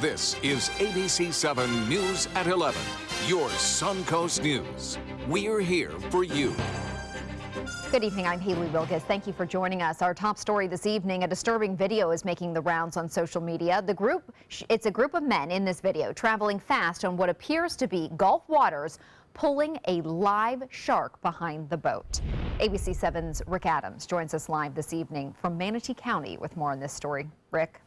This is ABC7 News at 11, your Suncoast News. We're here for you. Good evening, I'm Haley Wilkes. Thank you for joining us. Our top story this evening, a disturbing video is making the rounds on social media. It's a group of men in this video traveling fast on what appears to be Gulf waters, pulling a live shark behind the boat. ABC7's Rick Adams joins us live this evening from Manatee County with more on this story. Rick?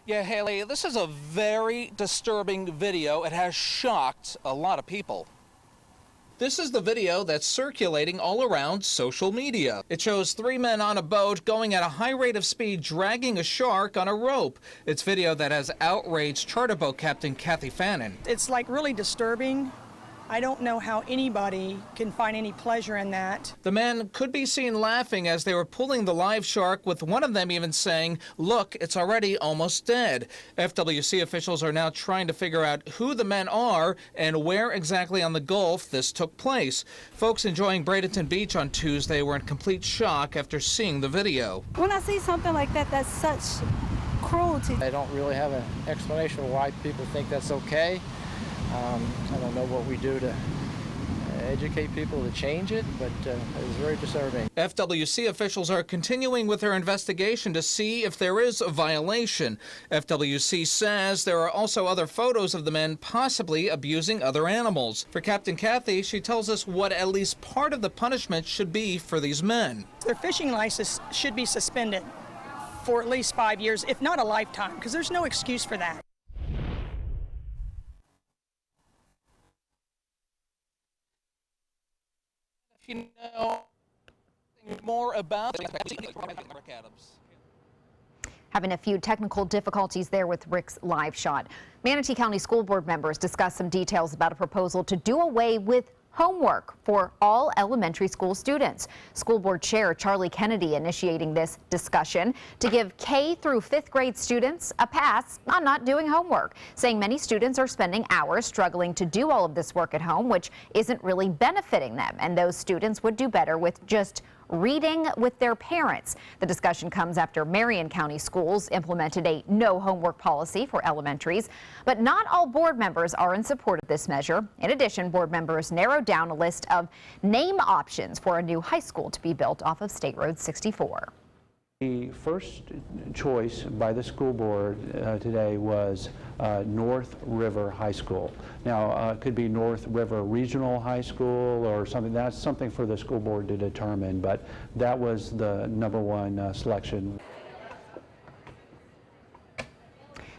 Yeah, Haley, this is a very disturbing video. It has shocked a lot of people. This is the video that's circulating all around social media. It shows three men on a boat going at a high rate of speed, dragging a shark on a rope. It's video that has outraged charter boat captain Kathy Fannin. It's like really disturbing. I don't know how anybody can find any pleasure in that. The men could be seen laughing as they were pulling the live shark, with one of them even saying, "Look, it's already almost dead." FWC officials are now trying to figure out who the men are and where exactly on the Gulf this took place. Folks enjoying Bradenton Beach on Tuesday were in complete shock after seeing the video. When I see something like that, that's such cruelty. I don't really have an explanation of why people think that's okay. I don't know what we do to educate people to change it, but it's very disturbing. FWC officials are continuing with their investigation to see if there is a violation. FWC says there are also other photos of the men possibly abusing other animals. For Captain Kathy, she tells us what at least part of the punishment should be for these men. Their fishing license should be suspended for at least 5 years, if not a lifetime, because there's no excuse for that. You know more about Rick Adams. Having a few technical difficulties there with Rick's live shot. Manatee County School Board members discussed some details about a proposal to do away with homework for all elementary school students. School Board Chair Charlie Kennedy initiating this discussion to give K through 5th grade students a pass on not doing homework, saying many students are spending hours struggling to do all of this work at home, which isn't really benefiting them, and those students would do better with just reading with their parents. The discussion comes after Marion County Schools implemented a no homework policy for elementaries, but not all board members are in support of this measure. In addition, board members narrowed down a list of name options for a new high school to be built off of State Road 64. The first choice by the school board today was North River High School. Now, it could be North River Regional High School or something. That's something for the school board to determine, but that was the #1 selection.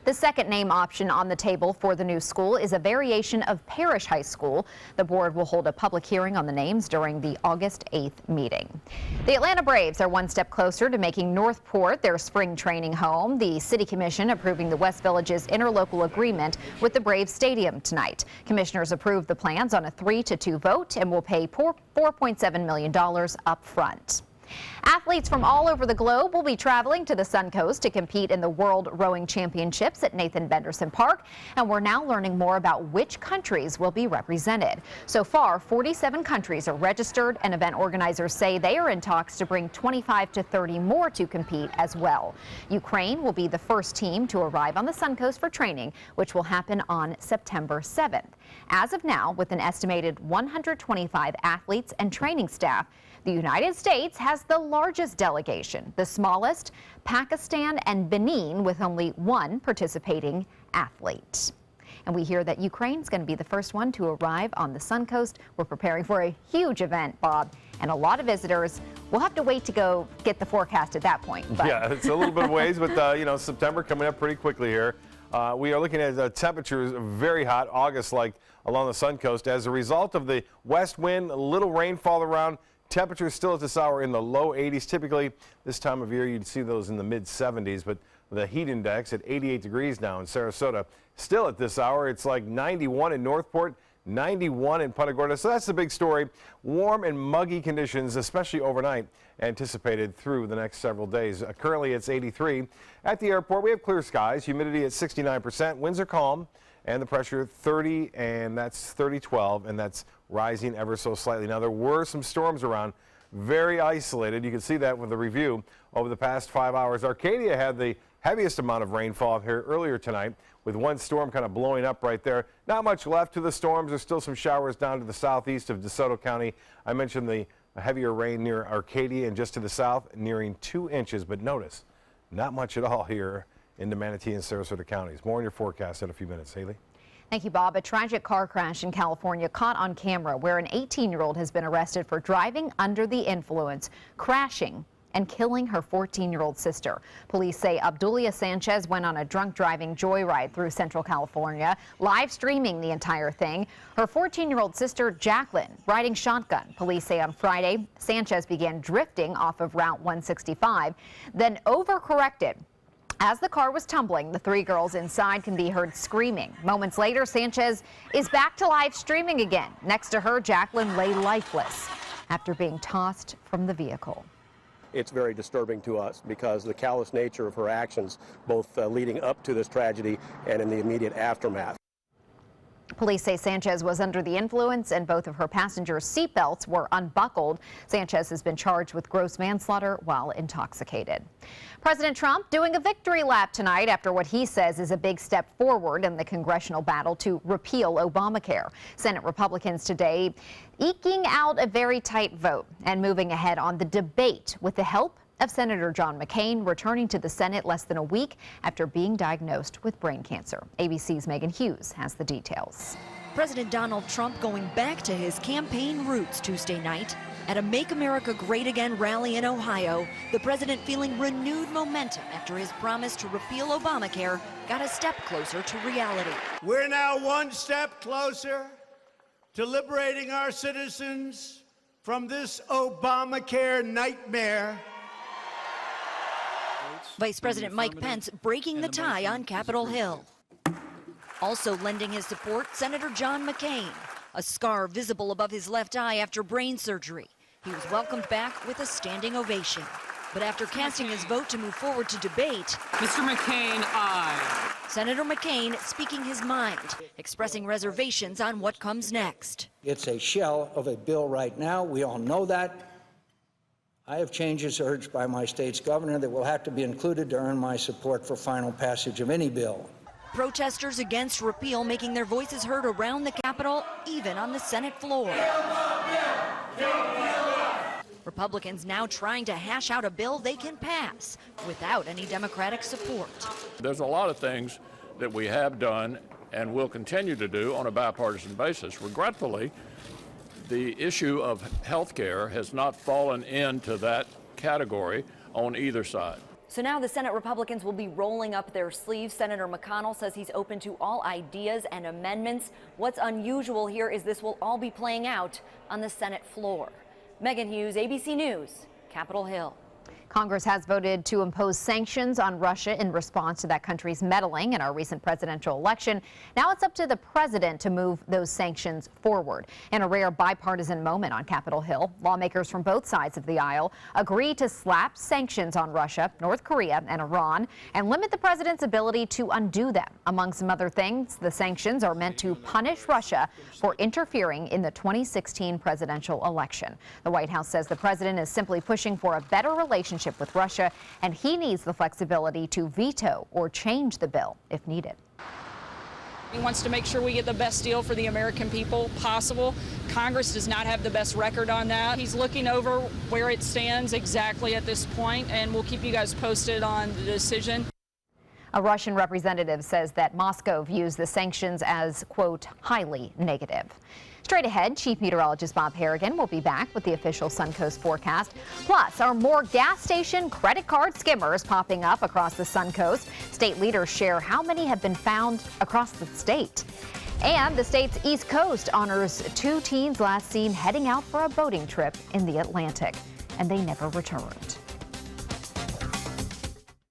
The second name option on the table for the new school is a variation of Parish High School. The board will hold a public hearing on the names during the August 8th meeting. The Atlanta Braves are one step closer to making Northport their spring training home. The City Commission approving the West Village's interlocal agreement with the Braves Stadium tonight. Commissioners approved the plans on a 3-2 vote and will pay $4.7 million up front. Athletes from all over the globe will be traveling to the Suncoast to compete in the World Rowing Championships at Nathan Benderson Park, and we're now learning more about which countries will be represented. So far, 47 countries are registered, and event organizers say they are in talks to bring 25 to 30 more to compete as well. Ukraine will be the first team to arrive on the Suncoast for training, which will happen on September 7th. As of now, with an estimated 125 athletes and training staff, the United States has the largest delegation. The smallest, Pakistan and Benin, with only one participating athlete. And we hear that Ukraine's going to be the first one to arrive on the Suncoast. We're preparing for a huge event, Bob, and a lot of visitors. We'll have to wait to go get the forecast at that point. But yeah, it's a little bit of ways, but you know, September coming up pretty quickly here. We are looking at temperatures very hot, August-like along the Suncoast. As a result of the west wind, a little rainfall around. Temperatures still at this hour in the low 80s. Typically, this time of year, you'd see those in the mid-70s, but the heat index at 88 degrees now in Sarasota. Still at this hour, it's like 91 in Northport, 91 in Punta Gorda. So that's the big story. Warm and muggy conditions, especially overnight, anticipated through the next several days. Currently, it's 83. At the airport, we have clear skies, humidity at 69%, winds are calm, and the pressure 30, and that's 30-12, and that's rising ever so slightly. Now, there were some storms around, very isolated. You can see that with the review over the past 5 hours. Arcadia had the heaviest amount of rainfall here earlier tonight, with one storm kind of blowing up right there. Not much left to the storms. There's still some showers down to the southeast of DeSoto County. I mentioned the heavier rain near Arcadia and just to the south, nearing 2 inches. But notice, not much at all here into Manatee and Sarasota counties. More on your forecast in a few minutes. Haley? Thank you, Bob. A tragic car crash in California caught on camera where an 18-year-old has been arrested for driving under the influence, crashing and killing her 14-year-old sister. Police say Obdulia Sanchez went on a drunk driving joyride through Central California, live streaming the entire thing. Her 14-year-old sister, Jacqueline, riding shotgun. Police say on Friday, Sanchez began drifting off of Route 165, then overcorrected. As the car was tumbling, the 3 girls inside can be heard screaming. Moments later, Sanchez is back to live streaming again. Next to her, Jacqueline lay lifeless after being tossed from the vehicle. It's very disturbing to us because the callous nature of her actions, both leading up to this tragedy and in the immediate aftermath. Police say Sanchez was under the influence and both of her passengers' seatbelts were unbuckled. Sanchez has been charged with gross manslaughter while intoxicated. President Trump doing a victory lap tonight after what he says is a big step forward in the congressional battle to repeal Obamacare. Senate Republicans today eking out a very tight vote and moving ahead on the debate with the help of Senator John McCain, returning to the Senate less than a week after being diagnosed with brain cancer. ABC's Megan Hughes has the details. President Donald Trump going back to his campaign roots Tuesday night. At a Make America Great Again rally in Ohio, the president feeling renewed momentum after his promise to repeal Obamacare got a step closer to reality. We're now one step closer to liberating our citizens from this Obamacare nightmare. Vice President Mike Pence breaking the tie on Capitol Hill. Also lending his support, Senator John McCain, a scar visible above his left eye after brain surgery. He was welcomed back with a standing ovation. But after casting his vote to move forward to debate, Mr. McCain, aye. Senator McCain speaking his mind, expressing reservations on what comes next. It's a shell of a bill right now. We all know that. I have changes urged by my state's governor that will have to be included to earn my support for final passage of any bill. Protesters against repeal making their voices heard around the Capitol, even on the Senate floor. Republicans now trying to hash out a bill they can pass without any Democratic support. There's a lot of things that we have done and will continue to do on a bipartisan basis. Regretfully, the issue of health care has not fallen into that category on either side. So now the Senate Republicans will be rolling up their sleeves. Senator McConnell says he's open to all ideas and amendments. What's unusual here is this will all be playing out on the Senate floor. Megan Hughes, ABC News, Capitol Hill. Congress has voted to impose sanctions on Russia in response to that country's meddling in our recent presidential election. Now it's up to the president to move those sanctions forward. In a rare bipartisan moment on Capitol Hill, lawmakers from both sides of the aisle agree to slap sanctions on Russia, North Korea, and Iran and limit the president's ability to undo them. Among some other things, the sanctions are meant to punish Russia for interfering in the 2016 presidential election. The White House says the president is simply pushing for a better relationship with Russia, and he needs the flexibility to veto or change the bill if needed. He wants to make sure we get the best deal for the American people possible. Congress does not have the best record on that. He's looking over where it stands exactly at this point, and we'll keep you guys posted on the decision. A Russian representative says that Moscow views the sanctions as, quote, highly negative. Straight ahead, Chief Meteorologist Bob Harrigan will be back with the official Suncoast forecast. Plus, are more gas station credit card skimmers popping up across the Suncoast? State leaders share how many have been found across the state. And the state's East Coast honors 2 teens last seen heading out for a boating trip in the Atlantic, and they never returned.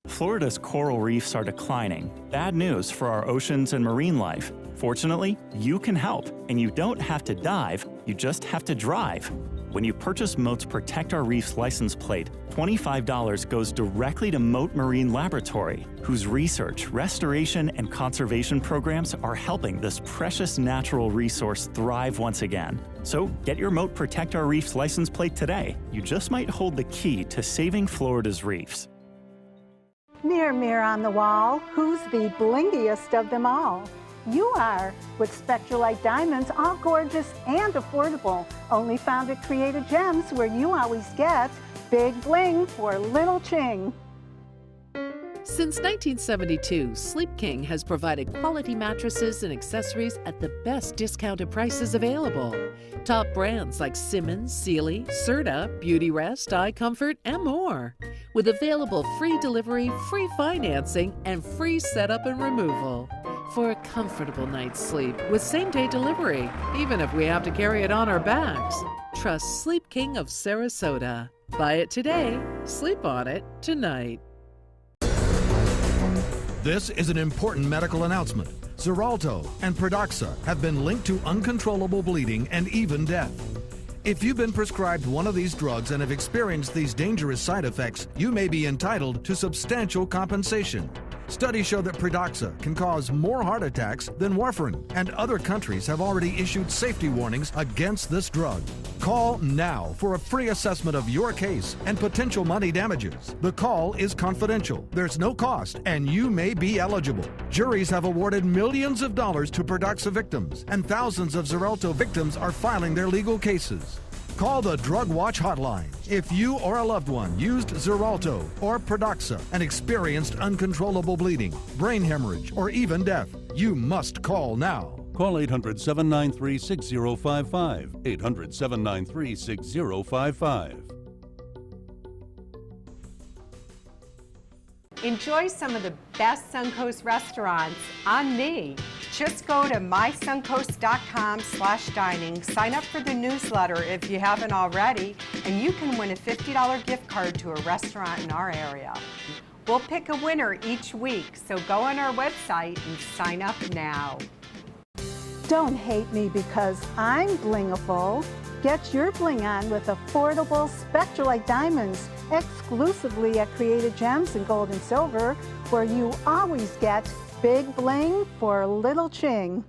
Florida's coral reefs are declining. Bad news for our oceans and marine life. Fortunately, you can help, and you don't have to dive, you just have to drive. When you purchase Moat's Protect Our Reefs license plate, $25 goes directly to Moat Marine Laboratory, whose research, restoration, and conservation programs are helping this precious natural resource thrive once again. So get your Moat Protect Our Reefs license plate today. You just might hold the key to saving Florida's reefs. Mirror, mirror on the wall, who's the blingiest of them all? You are, with Spectralite diamonds, all gorgeous and affordable. Only found at Creative Gems, where you always get big bling for little ching. Since 1972, Sleep King has provided quality mattresses and accessories at the best discounted prices available. Top brands like Simmons, Sealy, Serta, Beautyrest, iComfort, and more. With available free delivery, free financing, and free setup and removal. For a comfortable night's sleep with same-day delivery, even if we have to carry it on our backs. Trust Sleep King of Sarasota. Buy it today, sleep on it tonight. This is an important medical announcement. Xarelto and Pradaxa have been linked to uncontrollable bleeding and even death. If you've been prescribed one of these drugs and have experienced these dangerous side effects, you may be entitled to substantial compensation. Studies show that Pradaxa can cause more heart attacks than warfarin, and other countries have already issued safety warnings against this drug. Call now for a free assessment of your case and potential money damages. The call is confidential, there's no cost, and you may be eligible. Juries have awarded millions of dollars to Pradaxa victims, and thousands of Xarelto victims are filing their legal cases. Call the Drug Watch hotline if you or a loved one used Xarelto or Pradaxa and experienced uncontrollable bleeding, brain hemorrhage, or even death. You must call now. Call 800-793-6055. 800-793-6055. Enjoy some of the best Suncoast restaurants on me. Just go to mysuncoast.com/dining, sign up for the newsletter if you haven't already, and you can win a $50 gift card to a restaurant in our area. We'll pick a winner each week, so go on our website and sign up now. Don't hate me because I'm blingiful. Get your bling on with affordable Spectralite diamonds exclusively at Creative Gems in Gold and Silver, where you always get big bling for little ching.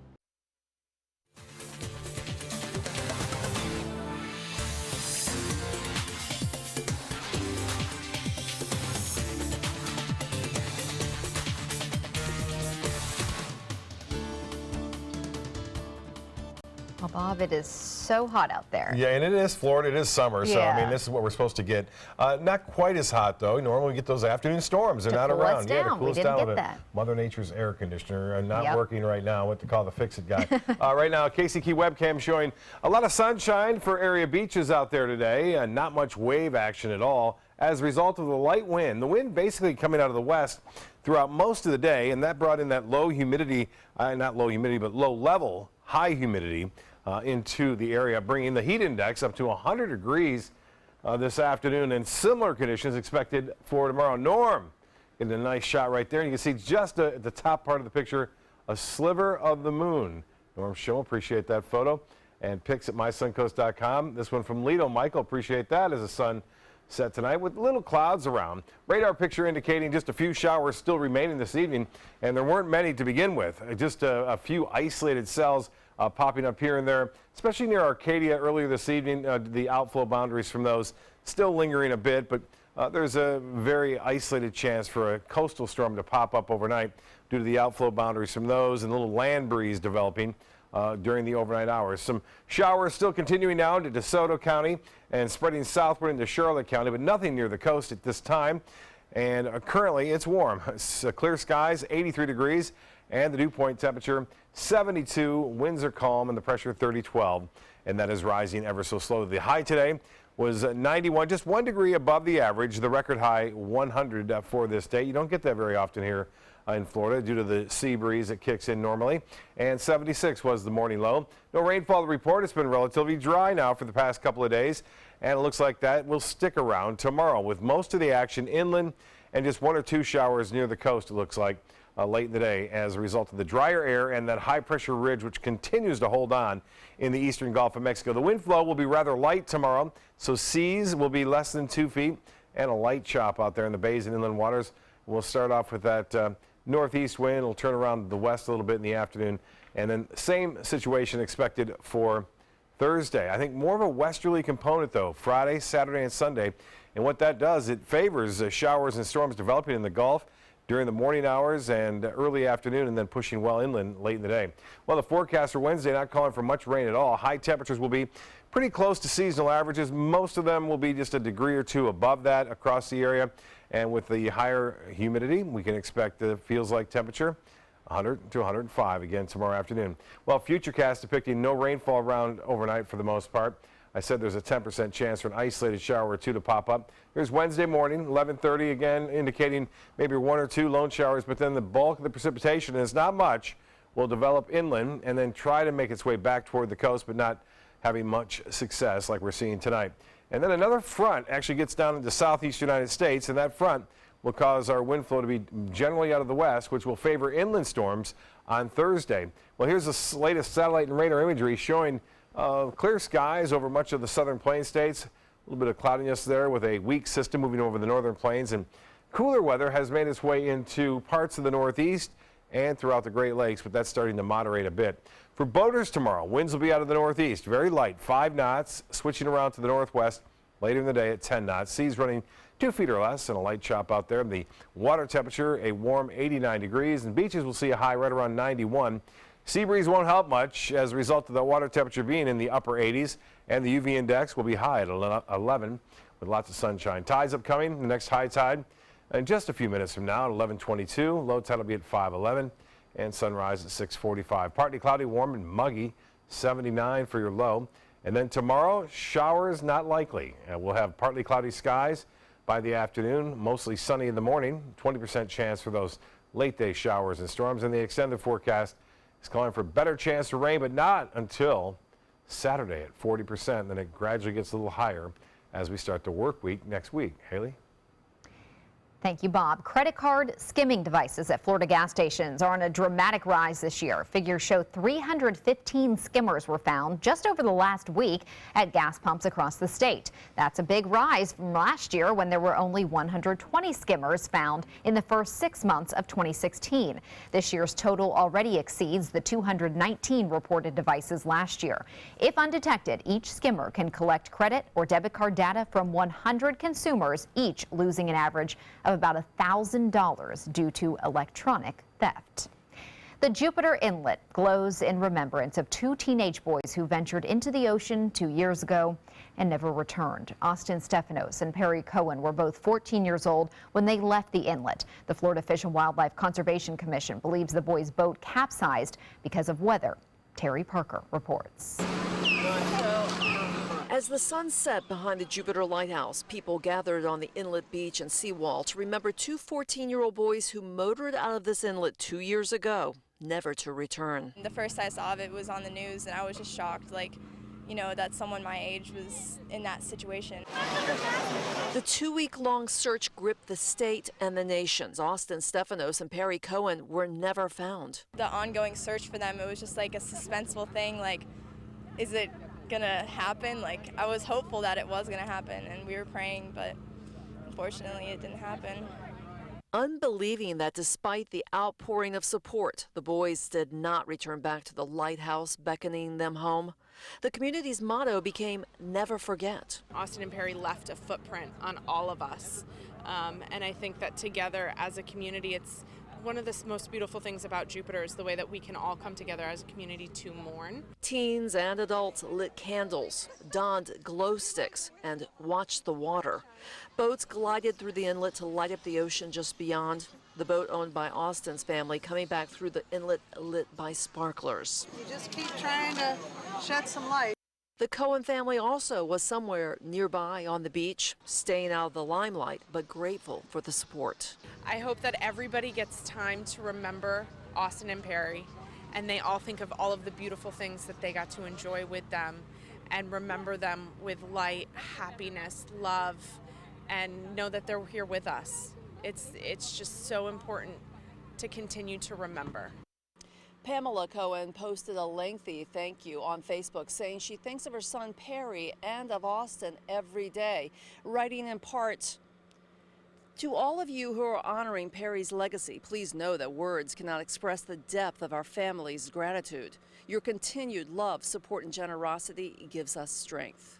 Well, Bob, it is so hot out there. Yeah, and it is Florida. It is summer, so I mean, this is what we're supposed to get. Not quite as hot though. Normally we get those afternoon storms. They're not around. Yeah, to cool us down. With Mother Nature's air conditioner not working right now. What to call the fix-it guy. Right now, Casey Key webcam showing a lot of sunshine for area beaches out there today. Not much wave action at all as a result of the light wind. The wind basically coming out of the west throughout most of the day, and that brought in that low humidity, not low humidity, but low level, high humidity into the area, bringing the heat index up to 100 degrees this afternoon, and similar conditions expected for tomorrow. Norm, getting a nice shot right there, and you can see just at the top part of the picture a sliver of the moon. Norm Schimmel, appreciate that photo, and pics at mysuncoast.com. This one from Lido. Michael, appreciate that as the sun set tonight with little clouds around. Radar picture indicating just a few showers still remaining this evening, and there weren't many to begin with. Just a few isolated cells popping up here and there, especially near Arcadia earlier this evening. The outflow boundaries from those still lingering a bit, but there's a very isolated chance for a coastal storm to pop up overnight due to the outflow boundaries from those and a little land breeze developing during the overnight hours. Some showers still continuing now into DeSoto County and spreading southward into Charlotte County, but nothing near the coast at this time. And currently it's warm. It's clear skies, 83 degrees, and the dew point temperature 72. Winds are calm and the pressure 30-12, and that is rising ever so slowly. The high today was 91, just 1 degree above the average. The record high 100 for this day. You don't get that very often here in Florida due to the sea breeze that kicks in normally, and 76 was the morning low. No rainfall to report. It's been relatively dry now for the past couple of days, and it looks like that will stick around tomorrow with most of the action inland and just 1 or 2 showers near the coast, it looks like, late in the day as a result of the drier air and that high pressure ridge which continues to hold on in the eastern Gulf of Mexico. The wind flow will be rather light tomorrow, so seas will be less than 2 feet and a light chop out there in the bays and inland waters. We'll start off with that northeast wind. It'll turn around to the west a little bit in the afternoon, and then same situation expected for Thursday. I think more of a westerly component though, Friday, Saturday, and Sunday. And what that does, it favors showers and storms developing in the Gulf during the morning hours and early afternoon, and then pushing well inland late in the day. Well, the forecast for Wednesday not calling for much rain at all. High temperatures will be pretty close to seasonal averages. Most of them will be just a degree or two above that across the area. And with the higher humidity, we can expect the feels like temperature 100 to 105 again tomorrow afternoon. Well, Futurecast depicting no rainfall around overnight for the most part. I said there's a 10% chance for an isolated shower or two to pop up. Here's Wednesday morning, 11:30 again, indicating maybe 1 or 2 lone showers, but then the bulk of the precipitation, is not much, will develop inland and then try to make its way back toward the coast, but not having much success like we're seeing tonight. And then another front actually gets down into southeast United States, and that front will cause our wind flow to be generally out of the west, which will favor inland storms on Thursday. Well, here's the latest satellite and radar imagery showing clear skies over much of the southern plains states. A little bit of cloudiness there with a weak system moving over the northern plains, and cooler weather has made its way into parts of the northeast and throughout the Great Lakes, but that's starting to moderate a bit. For boaters tomorrow, winds will be out of the northeast, very light, 5 knots, switching around to the northwest later in the day at 10 knots. Seas running 2 feet or less and a light chop out there. The water temperature, a warm 89 degrees, and beaches will see a high right around 91. Sea breeze won't help much as a result of the water temperature being in the upper 80s, and the UV index will be high at 11 with lots of sunshine. Tides upcoming, the next high tide in just a few minutes from now at 11:22. Low tide will be at 5:11, and sunrise at 6:45. Partly cloudy, warm and muggy, 79 for your low. And then tomorrow, showers not likely. We'll have partly cloudy skies by the afternoon, mostly sunny in the morning, 20% chance for those late day showers and storms. And the extended forecast is calling for better chance of rain, but not until Saturday at 40%. Then it gradually gets a little higher as we start the work week next week. Haley? Thank you, Bob. Credit card skimming devices at Florida gas stations are on a dramatic rise this year. Figures show 315 skimmers were found just over the last week at gas pumps across the state. That's a big rise from last year when there were only 120 skimmers found in the first 6 months of 2016. This year's total already exceeds the 219 reported devices last year. If undetected, each skimmer can collect credit or debit card data from 100 consumers, each losing an average of about $1,000 due to electronic theft. The Jupiter Inlet glows in remembrance of 2 teenage boys who ventured into the ocean 2 years ago and never returned. Austin Stephanos and Perry Cohen were both 14 years old when they left the inlet. The Florida Fish and Wildlife Conservation Commission believes the boys' boat capsized because of weather. Terry Parker reports. As the sun set behind the Jupiter Lighthouse, people gathered on the inlet beach and seawall to remember 2 14-year-old boys who motored out of this inlet 2 years ago, never to return. The first I saw of it was on the news, and I was just shocked, that someone my age was in that situation. The 2-week-long search gripped the state and the nations. Austin Stephanos and Perry Cohen were never found. The ongoing search for them, it was just like a suspenseful thing, is it gonna happen? I was hopeful that it was gonna happen, and we were praying, but unfortunately it didn't happen. Unbelieving that despite the outpouring of support, the boys did not return back to the lighthouse, beckoning them home. The community's motto became never forget. Austin and Perry left a footprint on all of us, and I think that together as a community, it's one of the most beautiful things about Jupiter is the way that we can all come together as a community to mourn. Teens and adults lit candles, donned glow sticks, and watched the water. Boats glided through the inlet to light up the ocean just beyond. The boat owned by Austin's family coming back through the inlet lit by sparklers. You just keep trying to shed some light. The Cohen family also was somewhere nearby on the beach, staying out of the limelight, but grateful for the support. I hope that everybody gets time to remember Austin and Perry, and they all think of all of the beautiful things that they got to enjoy with them, and remember them with light, happiness, love, and know that they're here with us. It's just so important to continue to remember. Pamela Cohen posted a lengthy thank you on Facebook, saying she thinks of her son Perry and of Austin every day, writing in part, "To all of you who are honoring Perry's legacy, please know that words cannot express the depth of our family's gratitude. Your continued love, support, and generosity gives us strength."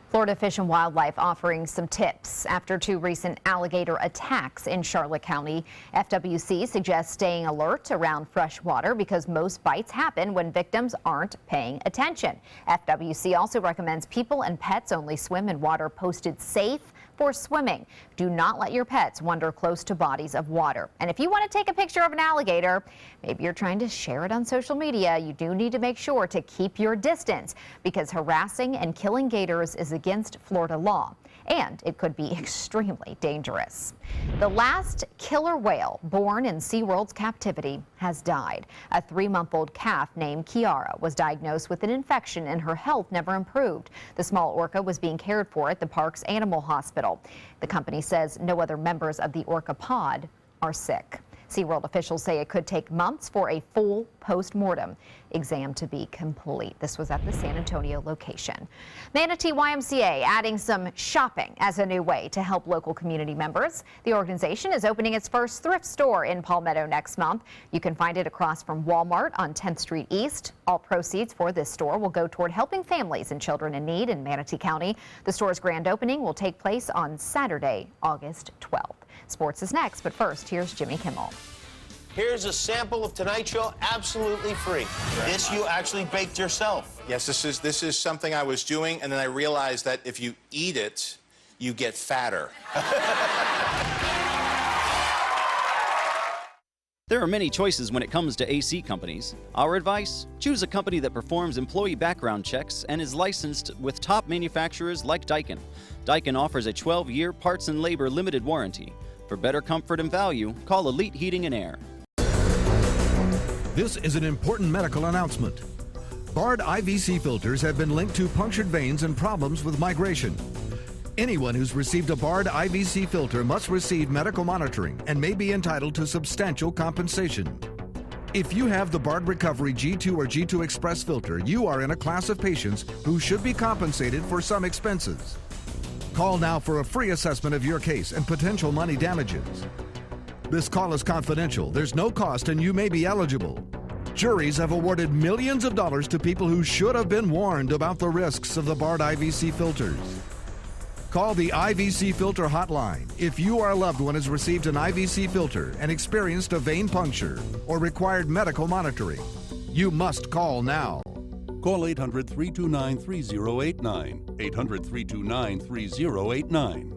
Florida Fish and Wildlife offering some tips after 2 recent alligator attacks in Charlotte County. FWC suggests staying alert around fresh water because most bites happen when victims aren't paying attention. FWC also recommends people and pets only swim in water posted safe for swimming. Do not let your pets wander close to bodies of water. And if you want to take a picture of an alligator, maybe you're trying to share it on social media, you do need to make sure to keep your distance because harassing and killing gators is against Florida law, and it could be extremely dangerous. The last killer whale born in SeaWorld's captivity has died. A 3-month-old calf named Kiara was diagnosed with an infection and her health never improved. The small orca was being cared for at the park's animal hospital. The company says no other members of the orca pod are sick. SeaWorld officials say it could take months for a full post-mortem exam to be complete. This was at the San Antonio location. Manatee YMCA adding some shopping as a new way to help local community members. The organization is opening its first thrift store in Palmetto next month. You can find it across from Walmart on 10th Street East. All proceeds for this store will go toward helping families and children in need in Manatee County. The store's grand opening will take place on Saturday, August 12th. Sports is next, but first, here's Jimmy Kimmel. Here's a sample of Tonight Show, absolutely free. This you actually baked yourself. Yes, this is something I was doing, and then I realized that if you eat it, you get fatter. There are many choices when it comes to AC companies. Our advice? Choose a company that performs employee background checks and is licensed with top manufacturers like Daikin. Daikin offers a 12-year parts and labor limited warranty. For better comfort and value, call Elite Heating and Air. This is an important medical announcement. Bard IVC filters have been linked to punctured veins and problems with migration. Anyone who's received a Bard IVC filter must receive medical monitoring and may be entitled to substantial compensation. If you have the Bard Recovery G2 or G2 Express filter, you are in a class of patients who should be compensated for some expenses. Call now for a free assessment of your case and potential money damages. This call is confidential, there's no cost, and you may be eligible. Juries have awarded millions of dollars to people who should have been warned about the risks of the Bard IVC filters. Call the IVC Filter Hotline if you or a loved one has received an IVC filter and experienced a vein puncture or required medical monitoring. You must call now. Call 800-329-3089. 800-329-3089.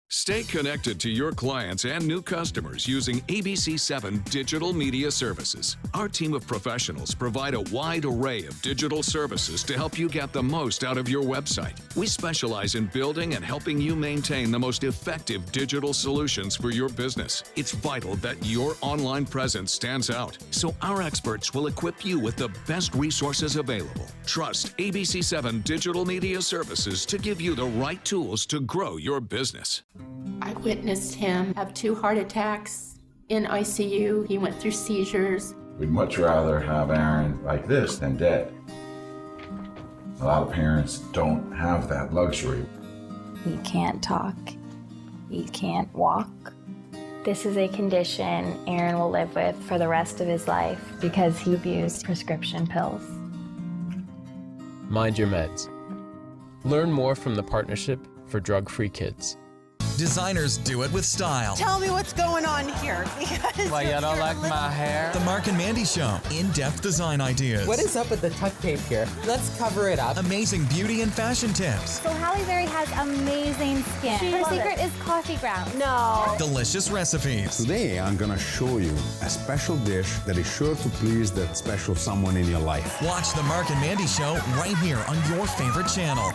Stay connected to your clients and new customers using ABC7 Digital Media Services. Our team of professionals provide a wide array of digital services to help you get the most out of your website. We specialize in building and helping you maintain the most effective digital solutions for your business. It's vital that your online presence stands out, so our experts will equip you with the best resources available. Trust ABC7 Digital Media Services to give you the right tools to grow your business. I witnessed him have 2 heart attacks in ICU. He went through seizures. We'd much rather have Aaron like this than dead. A lot of parents don't have that luxury. He can't talk. He can't walk. This is a condition Aaron will live with for the rest of his life because he abused prescription pills. Mind your meds. Learn more from the Partnership for Drug-Free Kids. Designers do it with style. Tell me what's going on here. Because Why, you don't like my hair? The Mark and Mandy Show. In-depth design ideas. What is up with the tuck tape here? Let's cover it up. Amazing beauty and fashion tips. So Halle Berry has amazing skin. Her secret is coffee grounds. No. Delicious recipes. Today, I'm going to show you a special dish that is sure to please that special someone in your life. Watch The Mark and Mandy Show right here on your favorite channel.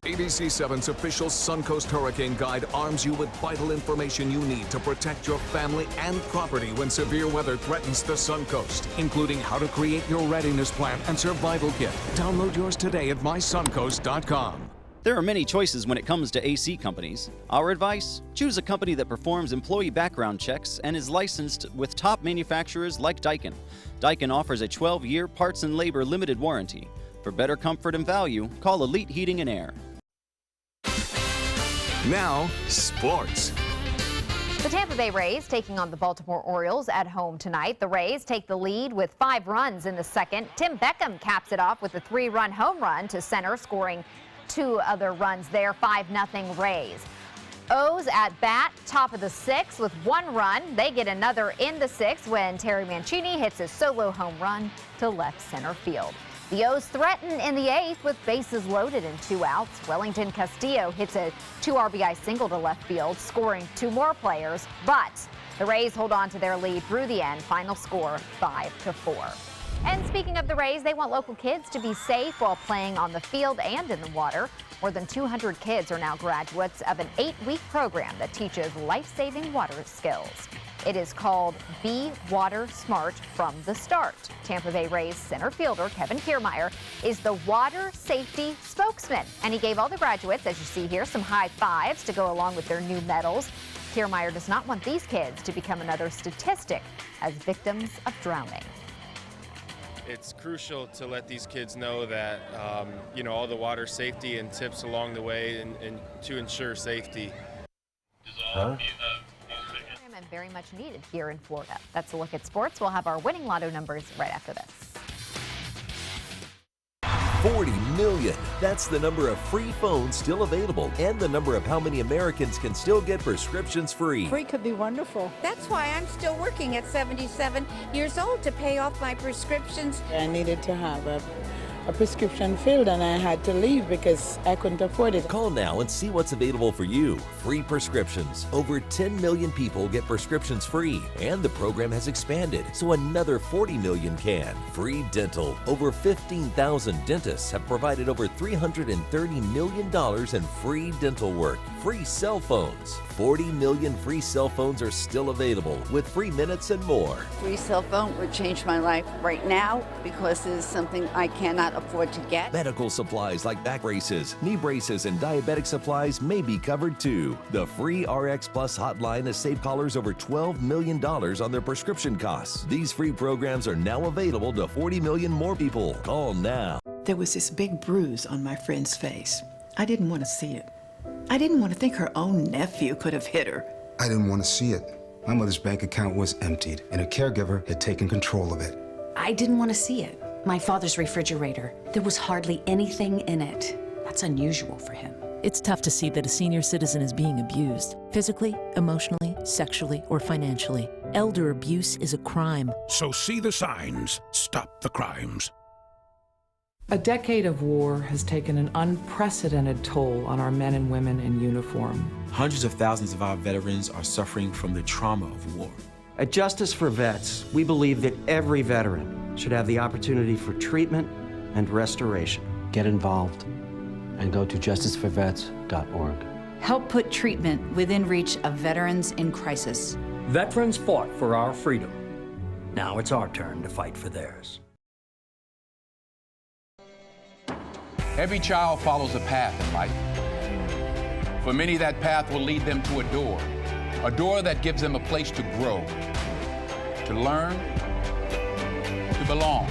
ABC7's official Suncoast Hurricane Guide arms you with vital information you need to protect your family and property when severe weather threatens the Suncoast, including how to create your readiness plan and survival kit. Download yours today at mysuncoast.com. There are many choices when it comes to AC companies. Our advice? Choose a company that performs employee background checks and is licensed with top manufacturers like Daikin. Daikin offers a 12-year parts and labor limited warranty. For better comfort and value, call Elite Heating and Air. Now, sports. The Tampa Bay Rays taking on the Baltimore Orioles at home tonight. The Rays take the lead with 5 runs in the second. Tim Beckham caps it off with a 3-run home run to center, scoring 2 other runs there. 5-0 Rays. O's at bat, top of the 6th with 1 run. They get another in the 6th when Terry Mancini hits a solo home run to left center field. The O's threaten in the 8th with bases loaded and 2 outs. Wellington Castillo hits a 2 RBI single to left field, scoring 2 more players. But the Rays hold on to their lead through the end. Final score 5-4. And speaking of the Rays, they want local kids to be safe while playing on the field and in the water. More than 200 kids are now graduates of an 8-week program that teaches life-saving water skills. It is called Be Water Smart from the Start. Tampa Bay Rays center fielder Kevin Kiermaier is the water safety spokesman, and he gave all the graduates, as you see here, some high fives to go along with their new medals. Kiermaier does not want these kids to become another statistic as victims of drowning. It's crucial to let these kids know that, all the water safety and tips along the way and to ensure safety. And very much needed here in Florida. That's a look at sports. We'll have our winning lotto numbers right after this. 40 million. That's the number of free phones still available and the number of how many Americans can still get prescriptions free. Free could be wonderful. That's why I'm still working at 77 years old to pay off my prescriptions. I needed to have a prescription filled and I had to leave because I couldn't afford it. Call now and see what's available for you. Free prescriptions. Over 10 million people get prescriptions free, and the program has expanded so another 40 million can. Free dental. Over 15,000 dentists have provided over $330 million in free dental work. Free cell phones. 40 million free cell phones are still available with free minutes and more. Free cell phone would change my life right now because it is something I cannot afford to get. Medical supplies like back braces, knee braces, and diabetic supplies may be covered too. The free RX Plus hotline has saved callers over $12 million on their prescription costs. These free programs are now available to 40 million more people. Call now. There was this big bruise on my friend's face. I didn't want to see it. I didn't want to think her own nephew could have hit her. I didn't want to see it. My mother's bank account was emptied, and a caregiver had taken control of it. I didn't want to see it. My father's refrigerator, there was hardly anything in it. That's unusual for him. It's tough to see that a senior citizen is being abused, physically, emotionally, sexually, or financially. Elder abuse is a crime. So see the signs. Stop the crimes. A decade of war has taken an unprecedented toll on our men and women in uniform. Hundreds of thousands of our veterans are suffering from the trauma of war. At Justice for Vets, we believe that every veteran should have the opportunity for treatment and restoration. Get involved and go to justiceforvets.org. Help put treatment within reach of veterans in crisis. Veterans fought for our freedom. Now it's our turn to fight for theirs. Every child follows a path in life. For many, that path will lead them to a door that gives them a place to grow, to learn, to belong,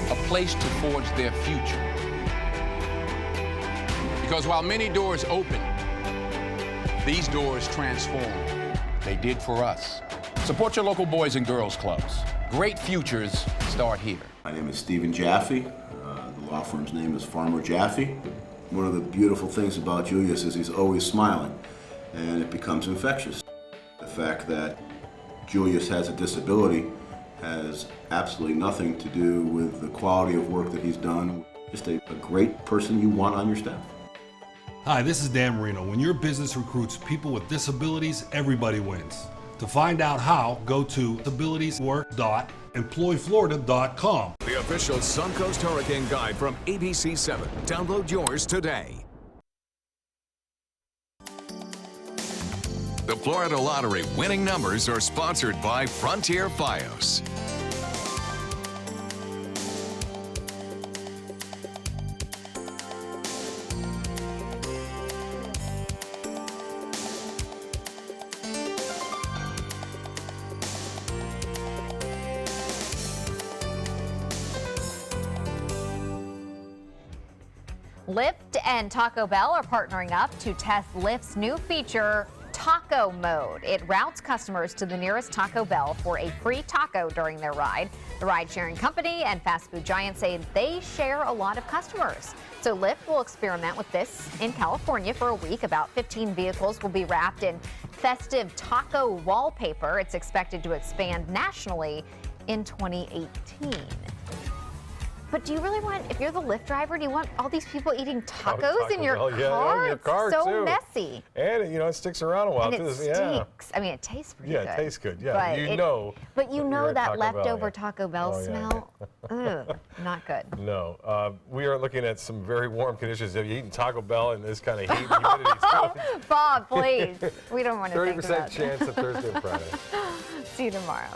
a place to forge their future. Because while many doors open, these doors transform. They did for us. Support your local Boys and Girls Clubs. Great futures start here. My name is Stephen Jaffe. The law firm's name is Farmer Jaffe. One of the beautiful things about Julius is he's always smiling, and it becomes infectious. The fact that Julius has a disability has absolutely nothing to do with the quality of work that he's done. Just a great person you want on your staff. Hi, this is Dan Marino. When your business recruits people with disabilities, everybody wins. To find out how, go to disabilitieswork.employflorida.com. The official Suncoast Hurricane Guide from ABC7. Download yours today. The Florida Lottery winning numbers are sponsored by Frontier Fios. Lyft and Taco Bell are partnering up to test Lyft's new feature, Taco Mode. It routes customers to the nearest Taco Bell for a free taco during their ride. The ride-sharing company and fast food giant say they share a lot of customers. So Lyft will experiment with this in California for a week. About 15 vehicles will be wrapped in festive taco wallpaper. It's expected to expand nationally in 2018. But do you really want, if you're the Lyft driver, do you want all these people eating tacos in your car? Yeah, in your car It's so too. messy. And it sticks around a while And too. it stinks. I mean, it tastes pretty good. Yeah, it tastes good. Yeah, But But you know that leftover Taco Bell smell? Ugh, not good. No. We are looking at some very warm conditions. Have you eaten Taco Bell in this kind of heat and humidity? Bob, please. We don't want to think about 30% chance of Thursday and Friday. See you tomorrow.